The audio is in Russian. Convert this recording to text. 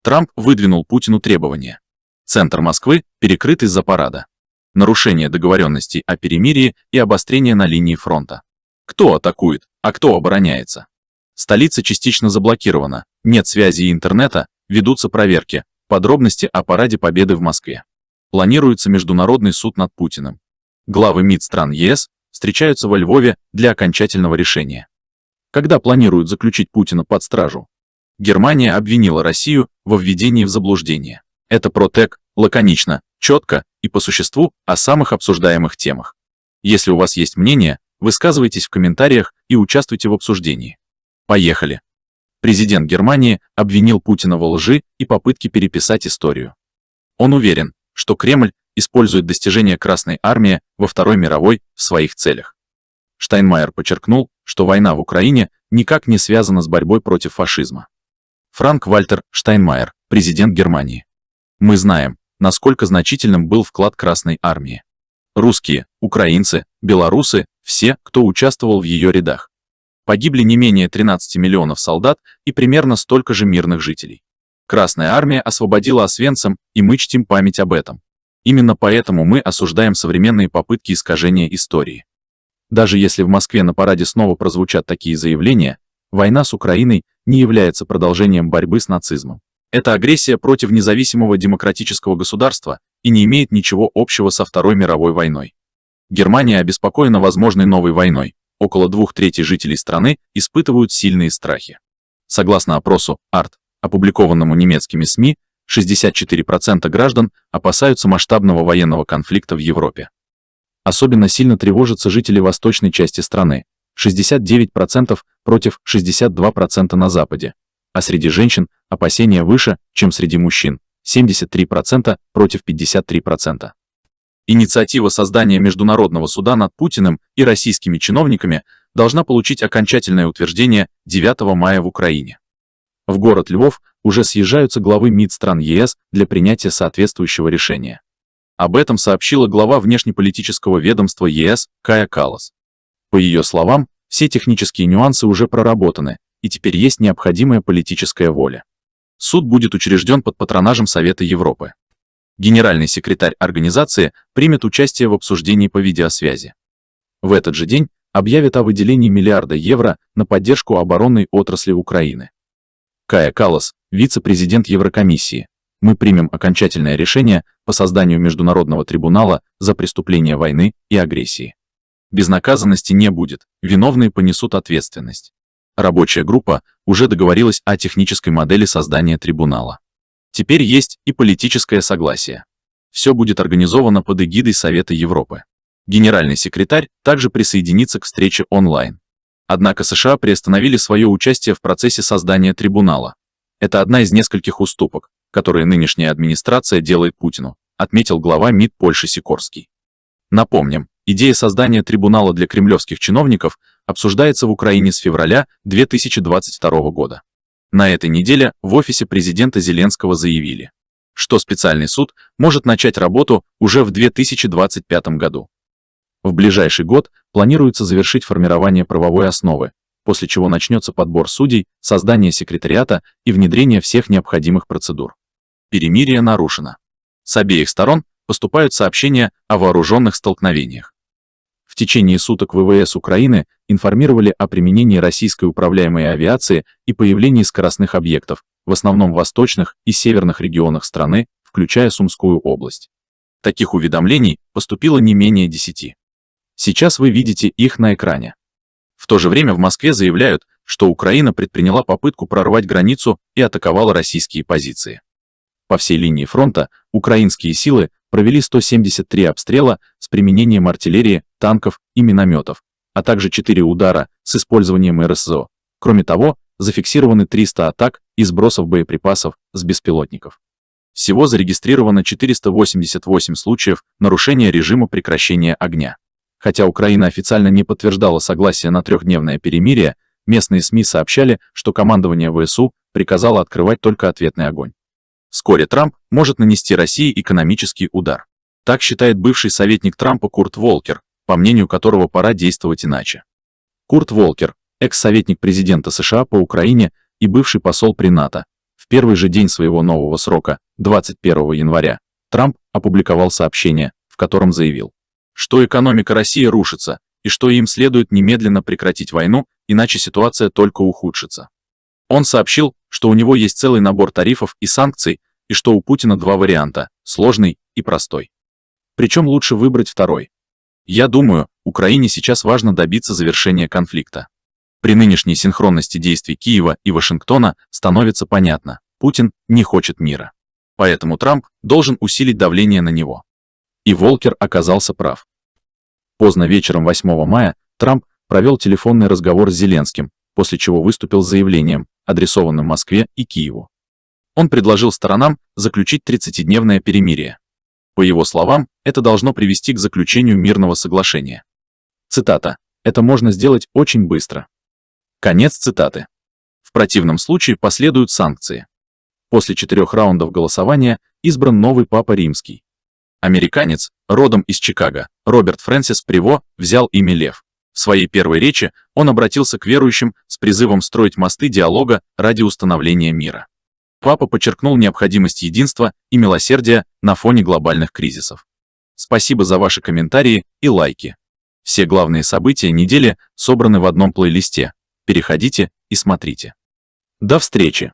Трамп выдвинул Путину требования. Центр Москвы перекрыт из-за парада. Нарушение договоренностей о перемирии и обострение на линии фронта. Кто атакует, а кто обороняется? Столица частично заблокирована, нет связи и интернета, ведутся проверки, подробности о параде Победы в Москве. Планируется международный суд над Путиным. Главы МИД стран ЕС встречаются во Львове для окончательного решения. Когда планируют заключить Путина под стражу? Германия обвинила Россию во введении в заблуждение. Это протек, лаконично, четко и по существу о самых обсуждаемых темах. Если у вас есть мнение, высказывайтесь в комментариях и участвуйте в обсуждении. Поехали. Президент Германии обвинил Путина во лжи и попытке переписать историю. Он уверен, что Кремль использует достижения Красной Армии во Второй мировой в своих целях. Штайнмайер подчеркнул, что война в Украине никак не связана с борьбой против фашизма. Франк-Вальтер Штайнмайер, президент Германии. Мы знаем, насколько значительным был вклад Красной Армии. Русские, украинцы, белорусы, все, кто участвовал в ее рядах. Погибли не менее 13 миллионов солдат и примерно столько же мирных жителей. Красная Армия освободила Освенцим, и мы чтим память об этом. Именно поэтому мы осуждаем современные попытки искажения истории. Даже если в Москве на параде снова прозвучат такие заявления, война с Украиной не является продолжением борьбы с нацизмом. Это агрессия против независимого демократического государства и не имеет ничего общего со Второй мировой войной. Германия обеспокоена возможной новой войной. Около 2/3 жителей страны испытывают сильные страхи. Согласно опросу АРТ, опубликованному немецкими СМИ, 64% граждан опасаются масштабного военного конфликта в Европе. Особенно сильно тревожатся жители восточной части страны, 69% против 62% на Западе, а среди женщин опасения выше, чем среди мужчин, 73% против 53%. Инициатива создания международного суда над Путиным и российскими чиновниками должна получить окончательное утверждение 9 мая в Украине. В город Львов уже съезжаются главы МИД стран ЕС для принятия соответствующего решения. Об этом сообщила глава внешнеполитического ведомства ЕС Кая Каллас. По ее словам, все технические нюансы уже проработаны, и теперь есть необходимая политическая воля. Суд будет учрежден под патронажем Совета Европы. Генеральный секретарь организации примет участие в обсуждении по видеосвязи. В этот же день объявят о выделении миллиарда евро на поддержку оборонной отрасли Украины. Кая Каллас, вице-президент Еврокомиссии. Мы примем окончательное решение по созданию Международного трибунала за преступления войны и агрессии. Безнаказанности не будет, виновные понесут ответственность. Рабочая группа уже договорилась о технической модели создания трибунала. Теперь есть и политическое согласие. Все будет организовано под эгидой Совета Европы. Генеральный секретарь также присоединится к встрече онлайн. Однако США приостановили свое участие в процессе создания трибунала. Это одна из нескольких уступок, которые нынешняя администрация делает Путину, отметил глава МИД Польши Сикорский. Напомним, идея создания трибунала для кремлевских чиновников обсуждается в Украине с февраля 2022 года. На этой неделе в офисе президента Зеленского заявили, что специальный суд может начать работу уже в 2025 году. В ближайший год планируется завершить формирование правовой основы, после чего начнется подбор судей, создание секретариата и внедрение всех необходимых процедур. Перемирие нарушено. С обеих сторон поступают сообщения о вооруженных столкновениях. В течение суток ВВС Украины информировали о применении российской управляемой авиации и появлении скоростных объектов, в основном в восточных и северных регионах страны, включая Сумскую область. Таких уведомлений поступило не менее 10. Сейчас вы видите их на экране. В то же время в Москве заявляют, что Украина предприняла попытку прорвать границу и атаковала российские позиции. По всей линии фронта украинские силы провели 173 обстрела с применением артиллерии, танков и минометов, а также 4 удара с использованием РСЗО. Кроме того, зафиксированы 300 атак и сбросов боеприпасов с беспилотников. Всего зарегистрировано 488 случаев нарушения режима прекращения огня. Хотя Украина официально не подтверждала согласие на 3-дневное перемирие, местные СМИ сообщали, что командование ВСУ приказало открывать только ответный огонь. Вскоре Трамп может нанести России экономический удар. Так считает бывший советник Трампа Курт Волкер, по мнению которого пора действовать иначе. Курт Волкер, экс-советник президента США по Украине и бывший посол при НАТО, в первый же день своего нового срока, 21 января, Трамп опубликовал сообщение, в котором заявил, что экономика России рушится, и что им следует немедленно прекратить войну, иначе ситуация только ухудшится. Он сообщил, что у него есть целый набор тарифов и санкций, и что у Путина два варианта – сложный и простой. Причем лучше выбрать второй. Я думаю, Украине сейчас важно добиться завершения конфликта. При нынешней синхронности действий Киева и Вашингтона становится понятно, Путин не хочет мира. Поэтому Трамп должен усилить давление на него. И Волкер оказался прав. Поздно вечером 8 мая Трамп провел телефонный разговор с Зеленским, после чего выступил с заявлением, адресованным Москве и Киеву. Он предложил сторонам заключить 30-дневное перемирие. По его словам, это должно привести к заключению мирного соглашения. Цитата: «Это можно сделать очень быстро». Конец цитаты. В противном случае последуют санкции. После 4 раундов голосования избран новый папа римский. Американец, родом из Чикаго, Роберт Фрэнсис Прево, взял имя Лев. В своей первой речи он обратился к верующим с призывом строить мосты диалога ради установления мира. Папа подчеркнул необходимость единства и милосердия на фоне глобальных кризисов. Спасибо за ваши комментарии и лайки. Все главные события недели собраны в одном плейлисте. Переходите и смотрите. До встречи!